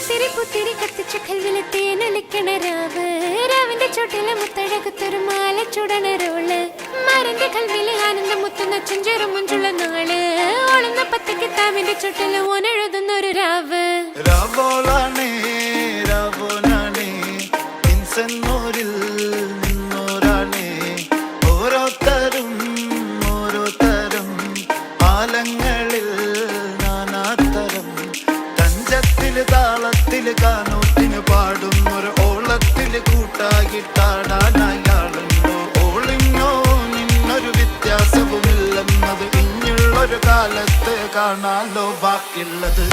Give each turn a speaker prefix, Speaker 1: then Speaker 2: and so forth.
Speaker 1: പുത്തിരി കത്തിച്ച കൽവിലെ തേനൊലിക്കണ രാവ് രാവിന്റെ ചോട്ടിലെ മുത്തഴകത്തൊരു മാല ചുടണരോള് മാരന്റെ കൽവിലെ ആനന്ദം മുത്തുന്ന ചെഞ്ചേറും മുഞ്ചുള്ള നാള് ഓളുന്ന പത്ത് കിതാബിന്റെ ചോട്ടില് ഓനെഴുതുന്നൊരു രാവ്
Speaker 2: രാവോളാണേ രാവോനാണേ ഇൻസന്നൂരിൽ നിന്നോരാണേ ഓരോരുത്തരും ആലങ്ങളിൽ നാനാത്തരം തഞ്ചത്തില് താളത്തില് കാനോത്തിന് പാടും ഒരു ഓളത്തില് കൂട്ടാകിട്ടാടാനയാളുണ്ടോ ഓളിങ്ങോ നിന്നൊരു വ്യത്യാസവുമില്ലെന്നത് ഇനിയുള്ളൊരു കാലത്ത് കാണാലോ ബാക്കിയുള്ളത്